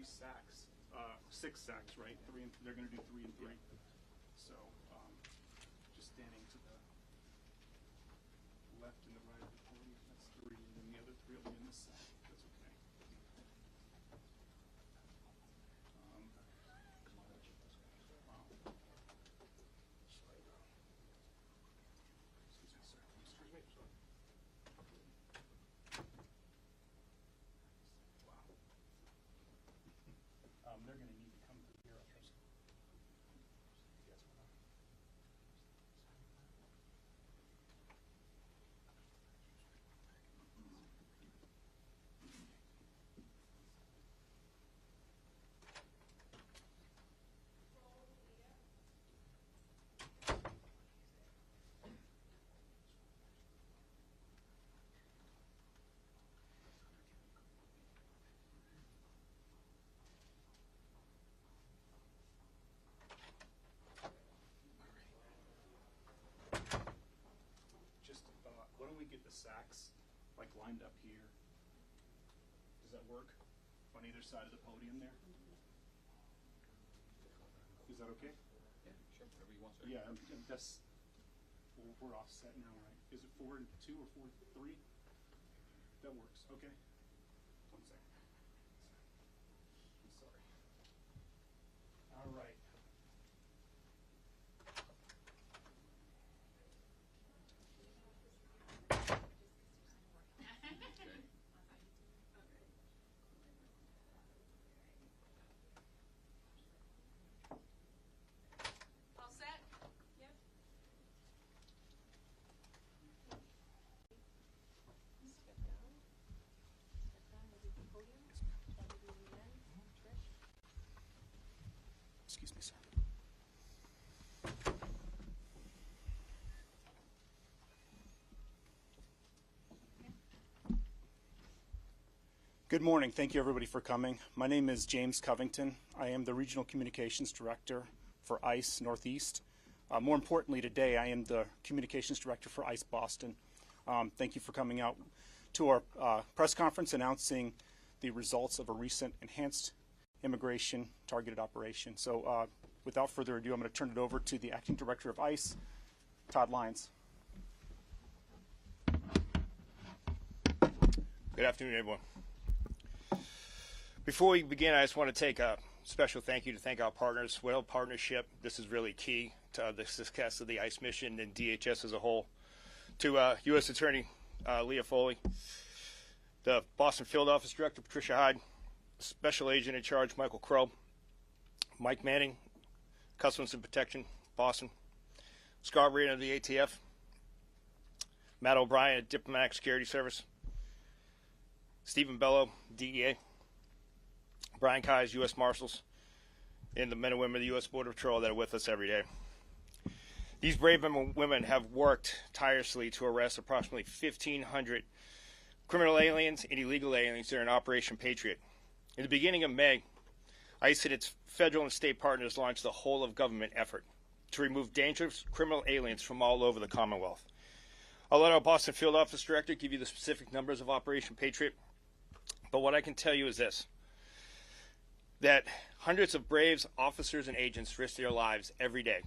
sacks, 6 sacks, right? They're going to do 3 and 3. So just standing to the left and the right of the podium. That's 3, and then the other 3 will be in this sack. That's okay. Wow. Excuse me, sir. Excuse me. Wow. They're going to need to come to here. Why don't we get the sacks like lined up here? Does that work? On either side of the podium there? Is that okay? Yeah, sure. Whatever you want, sir. Yeah, that's we're offset now, right? Is it 4 and 2 or 4 and 3? That works. Okay. 1 second. I'm sorry. All right. Excuse me, sir. Good morning. Thank you, everybody, for coming. My name is James Covington. I am the Regional Communications Director for ICE Northeast. More importantly, today, I am the Communications Director for ICE Boston. Thank you for coming out to our press conference announcing the results of a recent enhanced immigration targeted operation. So without further ado, I'm going to turn it over to the Acting Director of ICE, Todd Lyons. Good afternoon, everyone. Before we begin, I just want to take a special thank you to thank our partners. Without partnership, this is really key to the success of the ICE mission and DHS as a whole. To U.S. Attorney Leah Foley, the Boston Field Office Director Patricia Hyde, Special Agent in Charge Michael Crow, Mike Manning, Customs and Protection, Boston, Scott Reed of the ATF, Matt O'Brien at Diplomatic Security Service, Stephen Bello, DEA, Brian Keyes, U.S. Marshals, and the men and women of the U.S. Border Patrol that are with us every day. These brave men and women have worked tirelessly to arrest approximately 1,500 criminal aliens and illegal aliens during Operation Patriot. In the beginning of May, ICE and its federal and state partners launched the whole-of-government effort to remove dangerous criminal aliens from all over the Commonwealth. I'll let our Boston Field Office Director give you the specific numbers of Operation Patriot, but what I can tell you is this, that hundreds of brave officers and agents risk their lives every day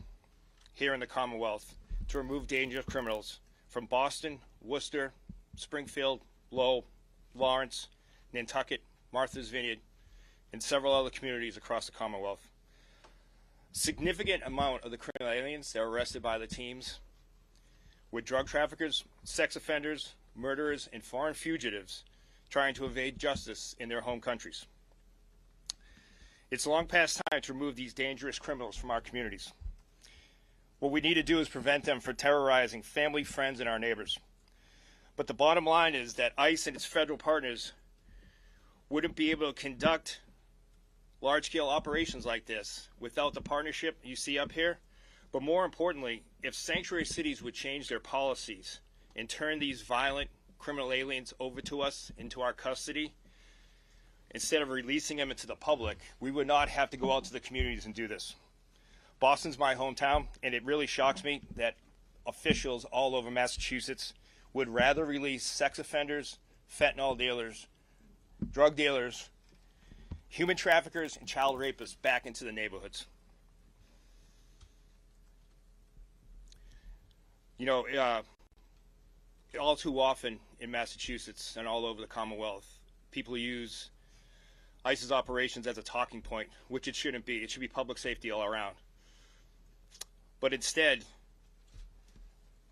here in the Commonwealth to remove dangerous criminals from Boston, Worcester, Springfield, Lowell, Lawrence, Nantucket, Martha's Vineyard, and several other communities across the Commonwealth. Significant amount of the criminal aliens that are arrested by the teams were drug traffickers, sex offenders, murderers, and foreign fugitives trying to evade justice in their home countries. It's long past time to remove these dangerous criminals from our communities. What we need to do is prevent them from terrorizing family, friends, and our neighbors. But the bottom line is that ICE and its federal partners wouldn't be able to conduct large-scale operations like this without the partnership you see up here. But more importantly, if sanctuary cities would change their policies and turn these violent criminal aliens over to us into our custody, instead of releasing them into the public, we would not have to go out to the communities and do this. Boston's my hometown, and it really shocks me that officials all over Massachusetts would rather release sex offenders, fentanyl dealers, drug dealers, human traffickers and child rapists back into the neighborhoods. You know, all too often in Massachusetts and all over the Commonwealth, people use ICE's operations as a talking point, which it shouldn't be. It should be public safety all around. But instead,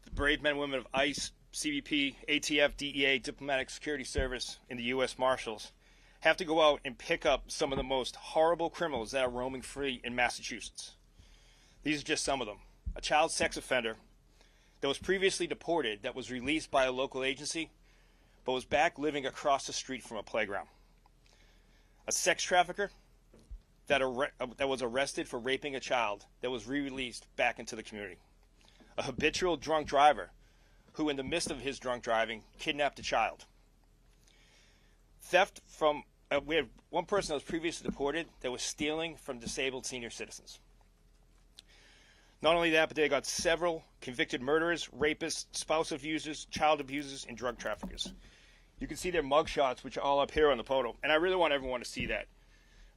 the brave men and women of ICE, CBP, ATF, DEA, Diplomatic Security Service, and the U.S. Marshals have to go out and pick up some of the most horrible criminals that are roaming free in Massachusetts. These are just some of them. A child sex offender that was previously deported that was released by a local agency but was back living across the street from a playground. A sex trafficker that was arrested for raping a child that was re-released back into the community. A habitual drunk driver who, in the midst of his drunk driving, kidnapped a child. Theft from, we had one person that was previously deported that was stealing from disabled senior citizens. Not only that, but they got several convicted murderers, rapists, spouse abusers, child abusers, and drug traffickers. You can see their mugshots, which are all up here on the photo, and I really want everyone to see that.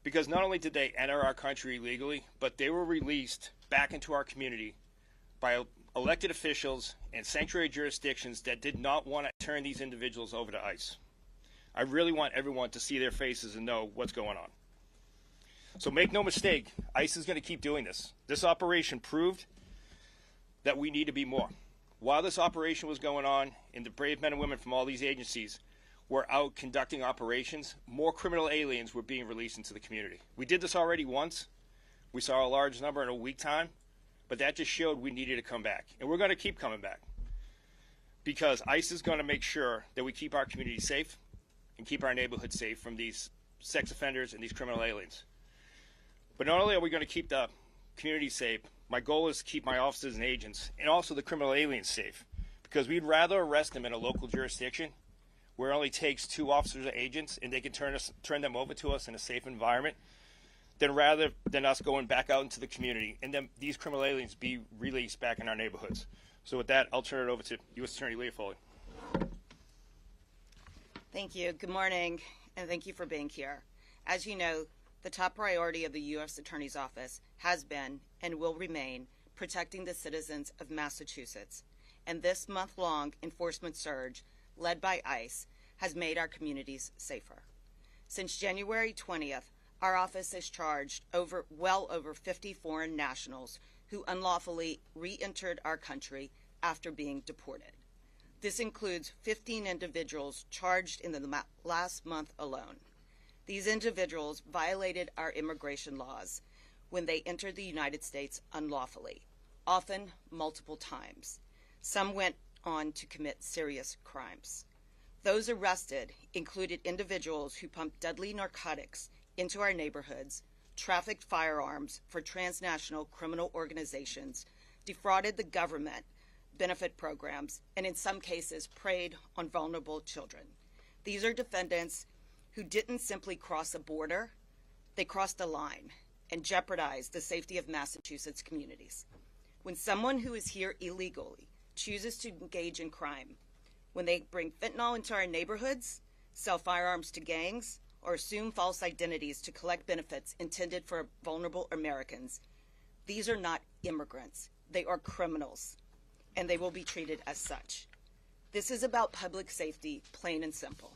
Because not only did they enter our country illegally, but they were released back into our community by elected officials and sanctuary jurisdictions that did not want to turn these individuals over to ICE. I really want everyone to see their faces and know what's going on. So make no mistake, ICE is going to keep doing this. This operation proved that we need to be more. While this operation was going on, and the brave men and women from all these agencies were out conducting operations, more criminal aliens were being released into the community. We did this already once. We saw a large number in a week time, but that just showed we needed to come back. And we're going to keep coming back because ICE is going to make sure that we keep our community safe and keep our neighborhood safe from these sex offenders and these criminal aliens. But not only are we going to keep the community safe, my goal is to keep my officers and agents and also the criminal aliens safe, because we'd rather arrest them in a local jurisdiction where it only takes 2 officers or agents and they can turn them over to us in a safe environment, rather than us going back out into the community and then these criminal aliens be released back in our neighborhoods. So with that, I'll turn it over to U.S. Attorney Leah Foley. Thank you. Good morning, and thank you for being here. As you know, the top priority of the U.S. Attorney's Office has been and will remain protecting the citizens of Massachusetts, and this month-long enforcement surge led by ICE has made our communities safer. Since January 20th, our office has charged well over 50 foreign nationals who unlawfully re-entered our country after being deported. This includes 15 individuals charged in the last month alone. These individuals violated our immigration laws when they entered the United States unlawfully, often multiple times. Some went on to commit serious crimes. Those arrested included individuals who pumped deadly narcotics into our neighborhoods, trafficked firearms for transnational criminal organizations, defrauded the government benefit programs, and in some cases preyed on vulnerable children. These are defendants who didn't simply cross a border, they crossed a line and jeopardized the safety of Massachusetts communities. When someone who is here illegally chooses to engage in crime, when they bring fentanyl into our neighborhoods, sell firearms to gangs, or assume false identities to collect benefits intended for vulnerable Americans, these are not immigrants. They are criminals, and they will be treated as such. This is about public safety, plain and simple.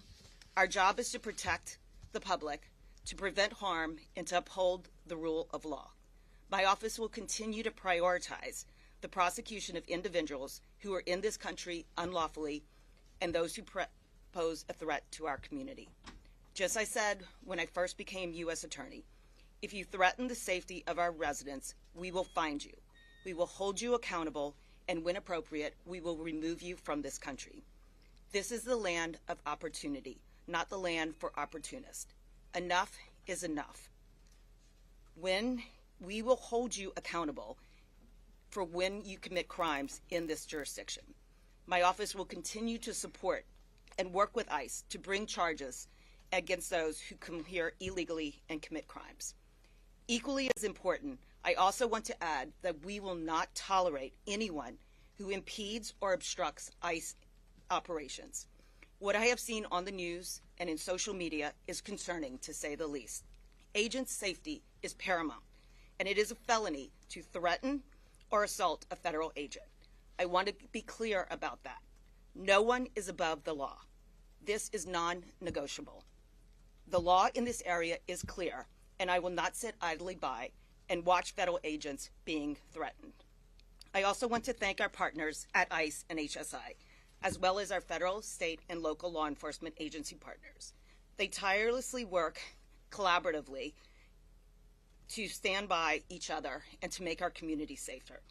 Our job is to protect the public, to prevent harm, and to uphold the rule of law. My office will continue to prioritize the prosecution of individuals who are in this country unlawfully and those who pose a threat to our community. Just as I said when I first became U.S. Attorney, if you threaten the safety of our residents, we will find you. We will hold you accountable, and when appropriate, we will remove you from this country. This is the land of opportunity, not the land for opportunists. Enough is enough. When we will hold you accountable for when you commit crimes in this jurisdiction. My office will continue to support and work with ICE to bring charges against those who come here illegally and commit crimes. Equally as important, I also want to add that we will not tolerate anyone who impedes or obstructs ICE operations. What I have seen on the news and in social media is concerning, to say the least. Agents' safety is paramount, and it is a felony to threaten or assault a federal agent. I want to be clear about that. No one is above the law. This is non-negotiable. The law in this area is clear, and I will not sit idly by and watch federal agents being threatened. I also want to thank our partners at ICE and HSI, as well as our federal, state, and local law enforcement agency partners. They tirelessly work collaboratively to stand by each other and to make our community safer.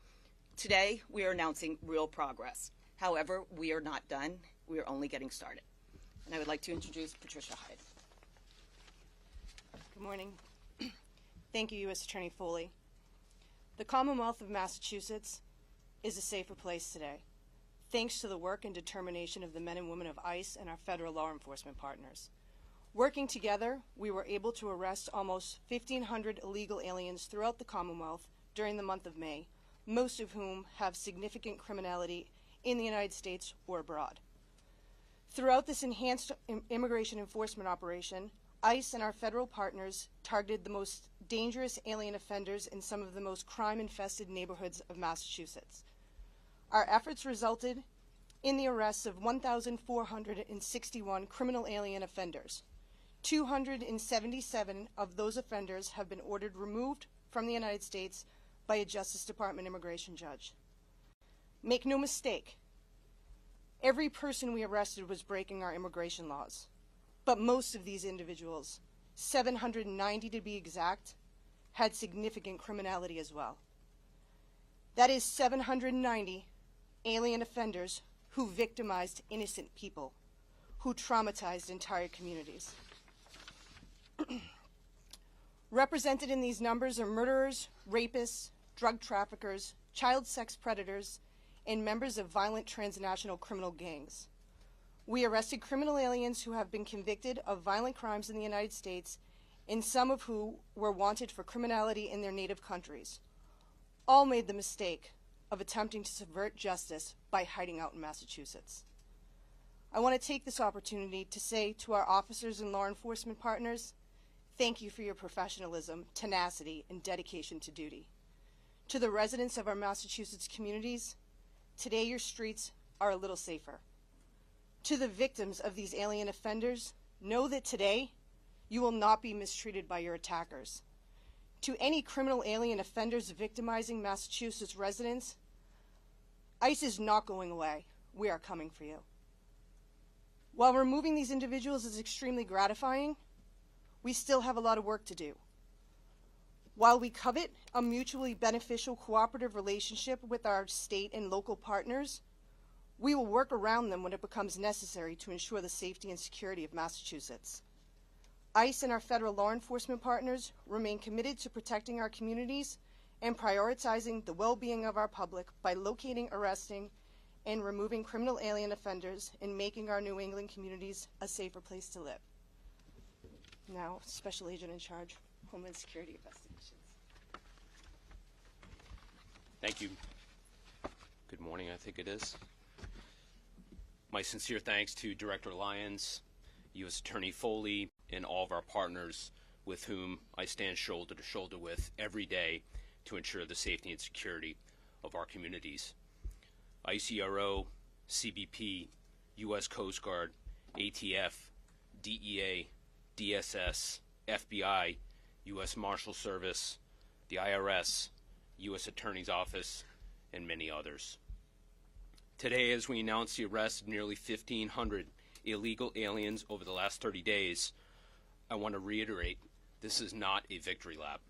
Today, we are announcing real progress. However, we are not done. We are only getting started. And I would like to introduce Patricia Hyde. Good morning. Thank you, U.S. Attorney Foley. The Commonwealth of Massachusetts is a safer place today, thanks to the work and determination of the men and women of ICE and our federal law enforcement partners. Working together, we were able to arrest almost 1,500 illegal aliens throughout the Commonwealth during the month of May, most of whom have significant criminality in the United States or abroad. Throughout this enhanced immigration enforcement operation, ICE and our federal partners targeted the most dangerous alien offenders in some of the most crime-infested neighborhoods of Massachusetts. Our efforts resulted in the arrests of 1,461 criminal alien offenders. 277 of those offenders have been ordered removed from the United States by a Justice Department immigration judge. Make no mistake, every person we arrested was breaking our immigration laws. But most of these individuals, 790 to be exact, had significant criminality as well. That is 790 alien offenders who victimized innocent people, who traumatized entire communities. Represented in these numbers are murderers, rapists, drug traffickers, child sex predators, and members of violent transnational criminal gangs. We arrested criminal aliens who have been convicted of violent crimes in the United States, and some of who were wanted for criminality in their native countries. All made the mistake of attempting to subvert justice by hiding out in Massachusetts. I want to take this opportunity to say to our officers and law enforcement partners, thank you for your professionalism, tenacity, and dedication to duty. To the residents of our Massachusetts communities, today your streets are a little safer. To the victims of these alien offenders, know that today you will not be mistreated by your attackers. To any criminal alien offenders victimizing Massachusetts residents, ICE is not going away. We are coming for you. While removing these individuals is extremely gratifying, we still have a lot of work to do. While we covet a mutually beneficial cooperative relationship with our state and local partners, we will work around them when it becomes necessary to ensure the safety and security of Massachusetts. ICE and our federal law enforcement partners remain committed to protecting our communities and prioritizing the well-being of our public by locating, arresting, and removing criminal alien offenders and making our New England communities a safer place to live. Now, Special Agent in Charge, Homeland Security Investigations. Thank you. Good morning, I think it is. My sincere thanks to Director Lyons, U.S. Attorney Foley, and all of our partners with whom I stand shoulder to shoulder with every day to ensure the safety and security of our communities. ICRO, CBP, U.S. Coast Guard, ATF, DEA, DSS, FBI, U.S. Marshal Service, the IRS, U.S. Attorney's Office, and many others. Today, as we announce the arrest of nearly 1,500 illegal aliens over the last 30 days, I want to reiterate, this is not a victory lap.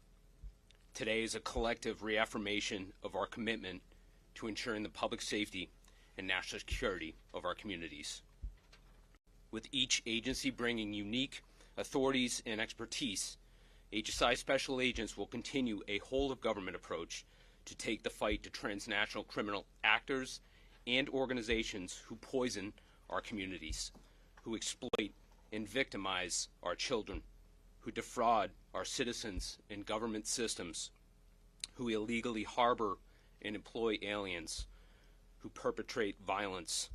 Today is a collective reaffirmation of our commitment to ensuring the public safety and national security of our communities. With each agency bringing unique authorities and expertise, HSI special agents will continue a whole-of-government approach to take the fight to transnational criminal actors and organizations who poison our communities, who exploit and victimize our children, who defraud our citizens and government systems, who illegally harbor and employ aliens, who perpetrate violence,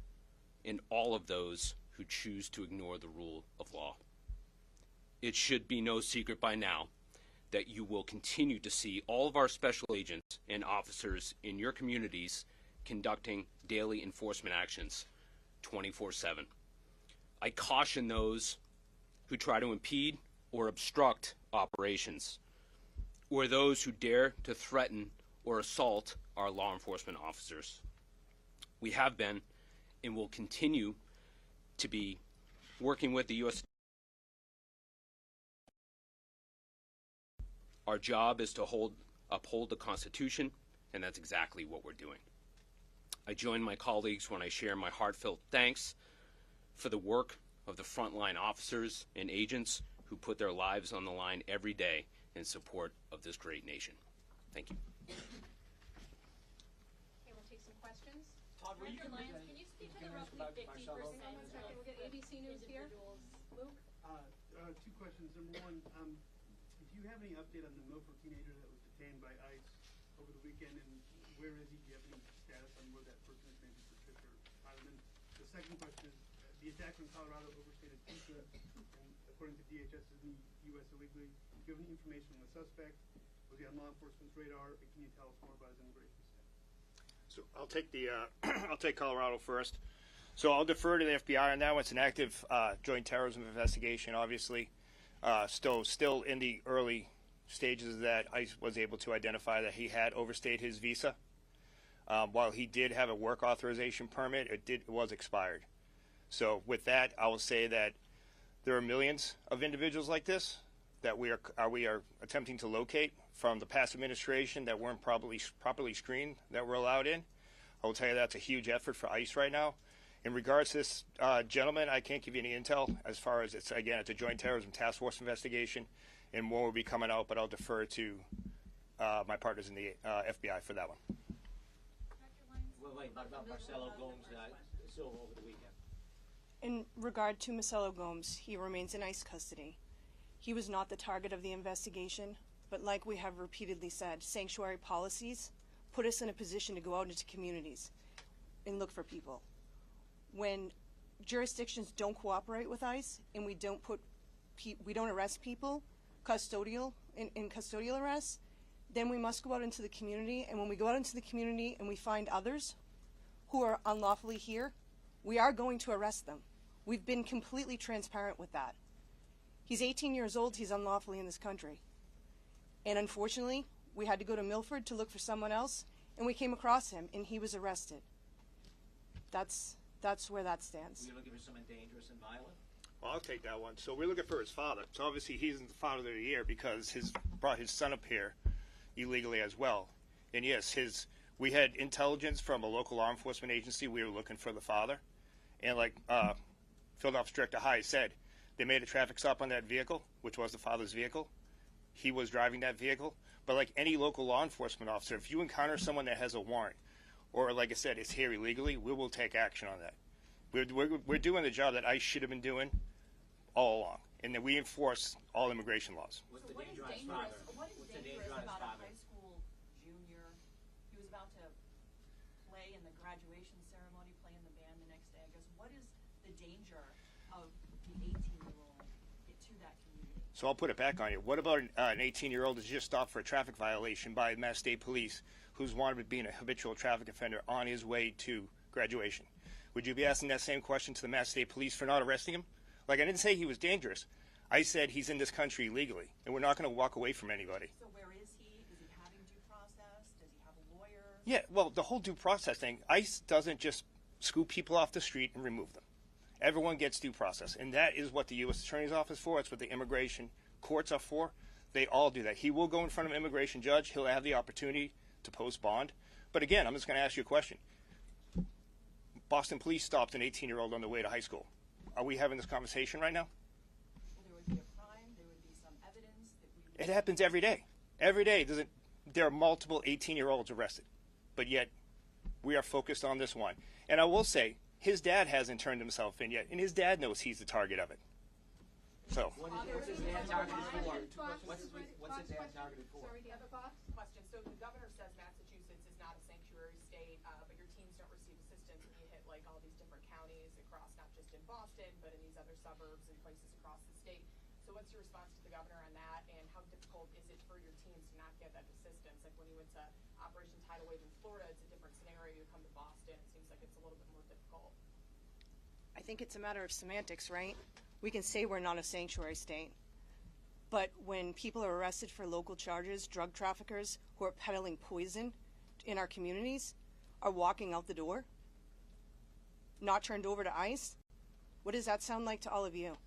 and all of those who choose to ignore the rule of law. It should be no secret by now that you will continue to see all of our special agents and officers in your communities conducting daily enforcement actions 24/7. I caution those who try to impede or obstruct operations, or those who dare to threaten or assault our law enforcement officers. We have been and will continue to be working with the U.S. Our job is to uphold the Constitution, and that's exactly what we're doing. I join my colleagues when I share my heartfelt thanks for the work of the frontline officers and agents who put their lives on the line every day in support of this great nation. Thank you. Okay, we'll take some questions. Todd, will you Dr. Lyons, can you speak to the roughly 50%? Marcelo? One second, we'll get ABC News here. Luke? Two questions. Number one, do you have any update on the Milford teenager that was detained by ICE over the weekend, and where is he? Do you have any status on where that person is, maybe Patricia or Tyler? The second question is, the attack in Colorado overstated pizza, and according to DHS, is in the U.S. illegally. Do you have any information on the suspect? Was he on law enforcement's radar? And can you tell us more about his immigration status? So I'll take I'll take Colorado first. So I'll defer to the FBI on that one. It's an active joint terrorism investigation, obviously. Still in the early stages that ICE was able to identify that he had overstayed his visa. While he did have a work authorization permit, it was expired. So with that, I will say that there are millions of individuals like this that we are attempting to locate from the past administration that weren't properly screened that were allowed in. I will tell you that's a huge effort for ICE right now. In regards to this gentleman, I can't give you any intel as far as it's a joint terrorism task force investigation, and more will be coming out, but I'll defer to my partners in the FBI for that one. Wait, what about Marcelo Gomes Silva over the weekend? In regard to Marcelo Gomes, he remains in ICE custody. He was not the target of the investigation, but like we have repeatedly said, sanctuary policies put us in a position to go out into communities and look for people. When jurisdictions don't cooperate with ICE and we don't arrest people in custodial arrests, then we must go out into the community. And when we go out into the community and we find others who are unlawfully here, we are going to arrest them. We've been completely transparent with that. He's 18 years old. He's unlawfully in this country. And unfortunately, we had to go to Milford to look for someone else, and we came across him, and he was arrested. That's where that stands. You're looking for someone dangerous and violent? Well, I'll take that one. So we're looking for his father. So obviously he's the father of the year because brought his son up here illegally as well. And yes, we had intelligence from a local law enforcement agency. We were looking for the father. And like Field Officer Director High said, they made a traffic stop on that vehicle, which was the father's vehicle. He was driving that vehicle. But like any local law enforcement officer, if you encounter someone that has a warrant, or like I said, is here illegally, we will take action on that. We're doing the job that ICE should have been doing all along, and that we enforce all immigration laws. What's the What danger is on his dangerous? father? What is What's the dangerous danger on his about a father? high school junior? He was about to play in the graduation ceremony, play in the band the next day. I guess what is the danger of the 18-year-old to that community? So I'll put it back on you. What about an 18-year-old who's just stopped for a traffic violation by Mass State Police, who's wanted to be a habitual traffic offender on his way to graduation? Would you be asking that same question to the Mass State Police for not arresting him? Like, I didn't say he was dangerous. I said he's in this country illegally, and we're not going to walk away from anybody. So where is he? Is he having due process? Does he have a lawyer? Yeah, well, the whole due process thing, ICE doesn't just scoop people off the street and remove them. Everyone gets due process, and that is what the U.S. Attorney's Office for. It's what the immigration courts are for. They all do that. He will go in front of an immigration judge. He'll have the opportunity to post bond. But again, I'm just going to ask you a question. Boston police stopped an 18-year-old on the way to high school. Are we having this conversation right now? Well, there would be a crime. There would be some evidence that we. It happens every day. Every day, there are multiple 18-year-olds arrested. But yet, we are focused on this one. And I will say, his dad hasn't turned himself in yet, and his dad knows he's the target of it. So. What's his dad targeted for? What's his dad targeted for? Sorry, do you have a Fox? Question. So the governor says Massachusetts is not a sanctuary state, but your teams don't receive assistance when you hit like all these different counties across, not just in Boston, but in these other suburbs and places across the state. So what's your response to the governor on that, and how difficult is it for your teams to not get that assistance? Like when you went to Operation Tidal Wave in Florida, it's a different scenario. You come to Boston, it seems like it's a little bit more difficult. I think it's a matter of semantics, right? We can say we're not a sanctuary state, but when people are arrested for local charges, drug traffickers who are peddling poison in our communities are walking out the door, not turned over to ICE, what does that sound like to all of you?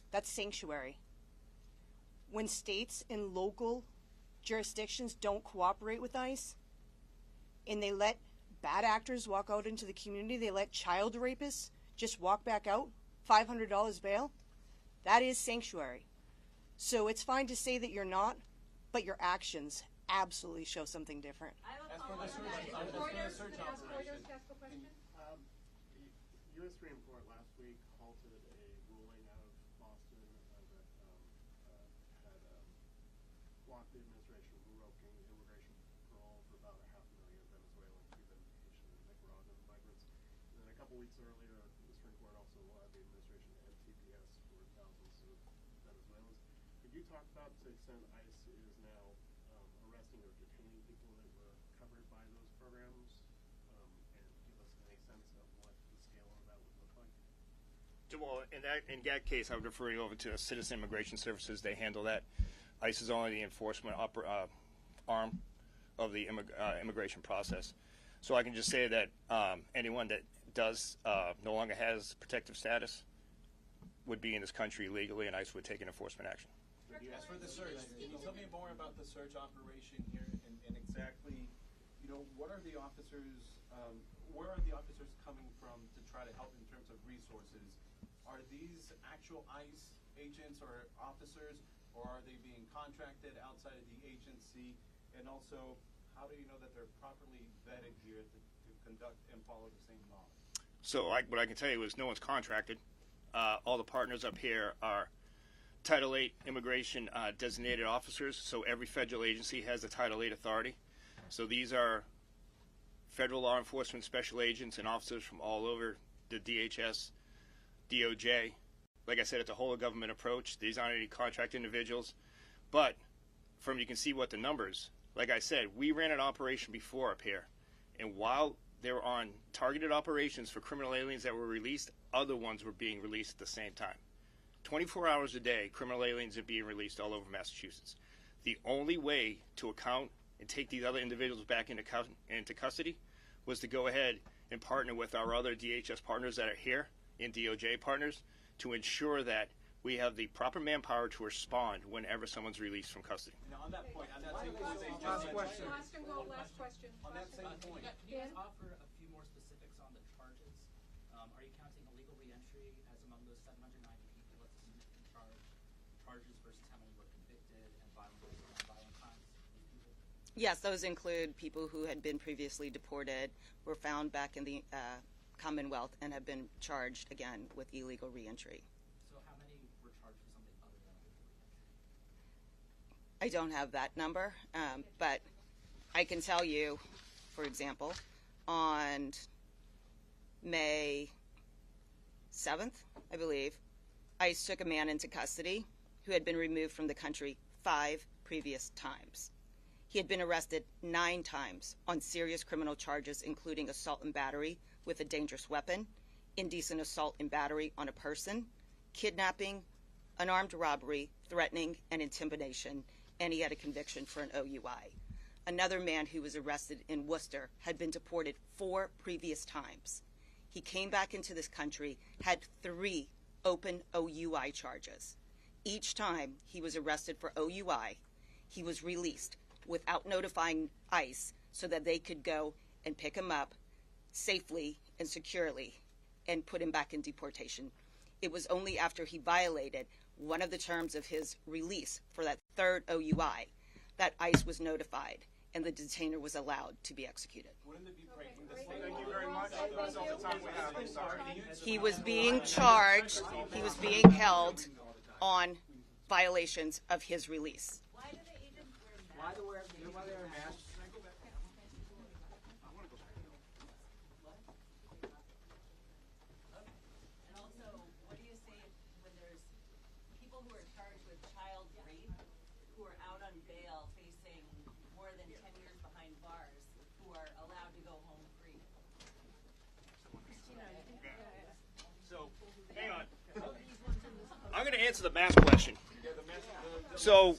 That's sanctuary. When states and local jurisdictions don't cooperate with ICE and they let bad actors walk out into the community, they let child rapists just walk back out, $500 bail, that is sanctuary. So it's fine to say that you're not, but your actions absolutely show something different. As for the search operation, U.S. Supreme Court last week halted a ruling out of Boston that had blocked the administration from revoking immigration parole for about 500,000 Venezuelan, Cuban, Haitian, and Nicaraguan migrants. And then a couple weeks earlier, the Supreme Court also allowed the administration to end TPS for thousands of Venezuelans. Could you talk about to the extent ICE is now arresting or detaining people that were covered by those programs, and give us any sense of what the scale of that would look like? Well, in that case, I would refer you over to Citizen Immigration Services. They handle that. ICE is only the enforcement arm of the immigration process. So I can just say that anyone that does no longer has protective status would be in this country legally, and ICE would take an enforcement action. as for the search, can you tell me more about the search operation here and exactly, what are the officers, where are the officers coming from to try to help in terms of resources? Are these actual ICE agents or officers, or are they being contracted outside of the agency? And also, how do you know that they're properly vetted here to conduct and follow the same law? So what I can tell you is no one's contracted. All the partners up here are Title VIII immigration designated officers, so every federal agency has a Title VIII authority. So these are federal law enforcement special agents and officers from all over the DHS, DOJ. Like I said, it's a whole of government approach. These aren't any contract individuals. But you can see what the numbers, like I said, we ran an operation before up here. And while they were on targeted operations for criminal aliens that were released, other ones were being released at the same time. 24 hours a day, criminal aliens are being released all over Massachusetts. The only way to account and take these other individuals back into custody was to go ahead and partner with our other DHS partners that are here and DOJ partners to ensure that we have the proper manpower to respond whenever someone's released from custody. Now, on that point, on that same point, Last question. Last question. on that same point, Can you guys offer a few more specifics on the charges? Are you counting illegal reentry as among those 790 people? What's the significant charges versus how many were convicted and violent crimes? Yes, those include people who had been previously deported, were found back in the Commonwealth, and have been charged again with illegal reentry. So how many were charged for something other than illegal reentry? I don't have that number, but I can tell you, for example, on May 7th, I believe, ICE took a man into custody who had been removed from the country 5 previous times. He had been arrested 9 times on serious criminal charges, including assault and battery with a dangerous weapon, indecent assault and battery on a person, kidnapping, unarmed robbery, threatening, and intimidation, and he had a conviction for an OUI. Another man who was arrested in Worcester had been deported 4 previous times. He came back into this country, had 3 open OUI charges. Each time he was arrested for OUI, he was released without notifying ICE so that they could go and pick him up safely and securely and put him back in deportation. It was only after he violated one of the terms of his release for that 3rd OUI that ICE was notified and the detainer was allowed to be executed. wouldn't it be breaking the Thank you very much. That's all the time we have. I'm sorry. He was being charged, he was being held on violations of his release. Why do the agents wear masks? Why do they wear masks? And also, what do you say when there's people who are bail facing more than 10 years behind bars who are allowed to go home free? So, hang on. I'm going to answer the mask question. So,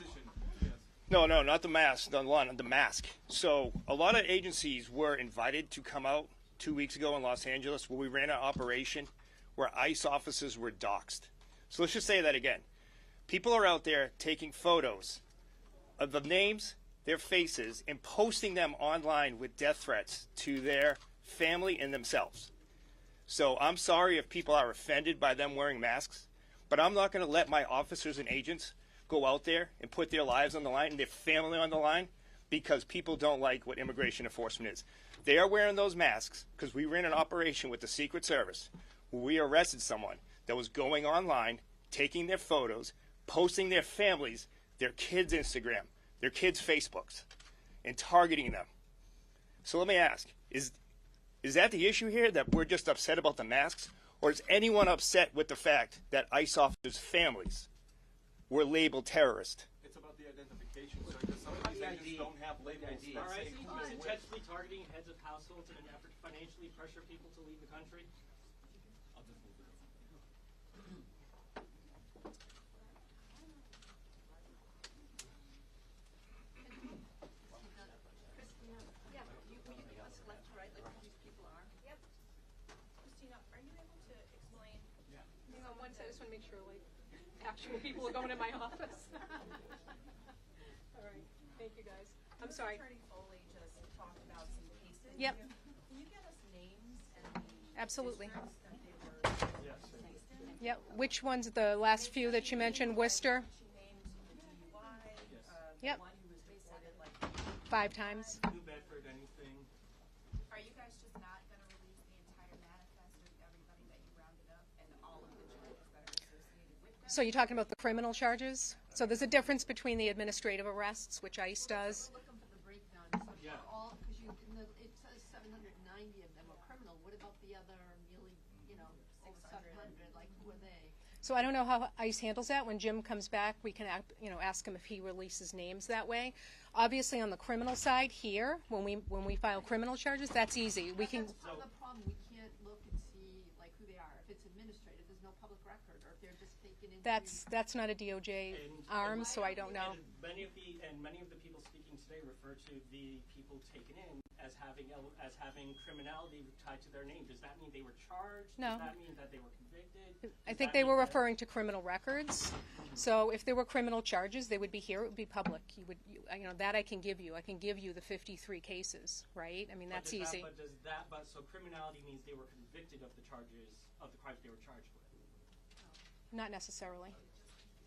no, not the mask, the mask. So, a lot of agencies were invited to come out 2 weeks ago in Los Angeles where we ran an operation where ICE officers were doxxed. So let's just say that again. People are out there taking photos of the names, their faces, and posting them online with death threats to their family and themselves. So I'm sorry if people are offended by them wearing masks, but I'm not going to let my officers and agents go out there and put their lives on the line and their family on the line because people don't like what immigration enforcement is. They are wearing those masks because we ran an operation with the Secret Service where we arrested someone that was going online, taking their photos, posting their families, their kids' Instagram, their kids' Facebooks, and targeting them. So let me ask, is that the issue here, that we're just upset about the masks? Or is anyone upset with the fact that ICE officers' families were labeled terrorist? It's about the identification, sir, because some of these agents don't have labels that say who is with. Intentionally targeting heads of households in an effort to financially pressure people to leave the country? I'll just move it. Yeah, will you give us left to right, like who these people are? Yep. Christina, are you able to explain? Yeah. Hang on one second, I just want to make sure, like, actual people are going in my office. All right, thank you guys. I'm sorry. Attorney Foley just talked about some cases. Yep. Can you get us names and the Absolutely. districts that they were placed in? Yep. Which one's the last few that you mentioned? Worcester? She named the DUI, Yep. one who was reported like 5 times. New Bedford, anything? Are you guys just not going to release the entire manifest with everybody that you rounded up and all of the charges that are associated with them? So you're talking about the criminal charges? So there's a difference between the administrative arrests, which ICE does. We're looking for the breakdown. So Yeah. for all, because it says 790 of them are criminal. What about the other nearly, 700? Like, who are they? So I don't know how ICE handles that. When Jim comes back, we can ask him if he releases names that way. Obviously, on the criminal side here, when we file criminal charges, that's easy. We can. That's part of the problem. We can't look and see like who they are. If it's administrative, there's no public record, or if they're just taken into. That's not a DOJ arm, so I don't know. And many of the people speaking today refer to the people taken in as having criminality tied to their name. Does that mean they were charged? No. Does that mean that they were convicted? I think they were referring to criminal records. So if there were criminal charges, they would be here. It would be public. That I can give you. I can give you the 53 cases, right? I mean, that's easy. So criminality means they were convicted of the charges, of the crimes they were charged with? Not necessarily.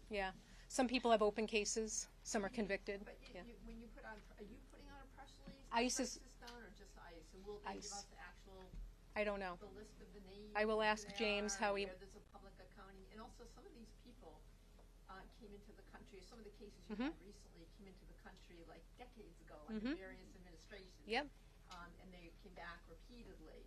Yeah. Some people have open cases. Some are convicted. But Yeah. when you put on, are you putting on a press release? ICE is- Down, or just ICE? And will they give ICE. us the actual, I don't know. the list of the names? I will who ask they James are, how he- where there's a public accounting, and also some of these people came into the country. Some of the cases you had recently came into the country like decades ago, under various administrations. Yep. And they came back repeatedly.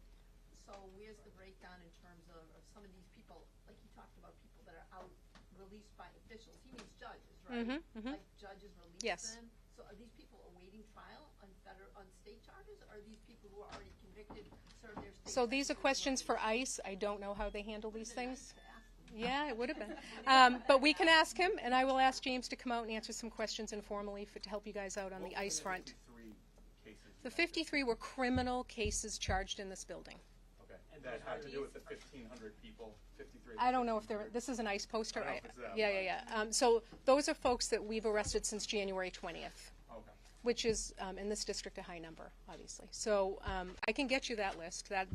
So where's the breakdown in terms of some of these people, like you talked about people that are out released by officials? He means judges, right? Like judges release Yes. them. So are these people awaiting trial on state charges, or are these people who are already convicted serve their state? So these are sentences questions already? for ICE. I don't know how they handle these things. To ask them. Yeah, it would have been. But we can ask him, and I will ask James to come out and answer some questions informally to help you guys out on the ICE front. 53 cases. The 53 were criminal cases charged in this building. Okay. And that had to do with the 1,500 people, 53. I don't know if they're, this is an ICE poster. I don't know if it's that, Yeah. So those are folks that we've arrested since January 20th. Okay. Which is, in this district, a high number, obviously. So I can get you that list. That's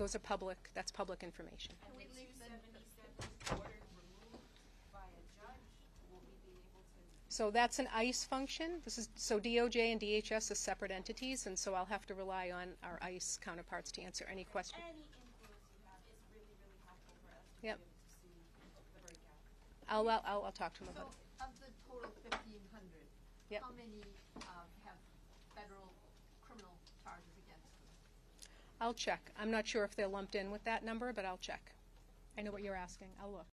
public information. And the 277 ordered removed by a judge, will we be able to? So that's an ICE function. So DOJ and DHS are separate entities, and so I'll have to rely on our ICE counterparts to answer any question. Any influence you have is really, really helpful for us to Yep. be able to see the breakout. I'll talk to him So about it. of the total 1,500, Yep. how many have federal criminal charges against them? I'll check. I'm not sure if they're lumped in with that number, but I'll check. I know what you're asking. I'll look.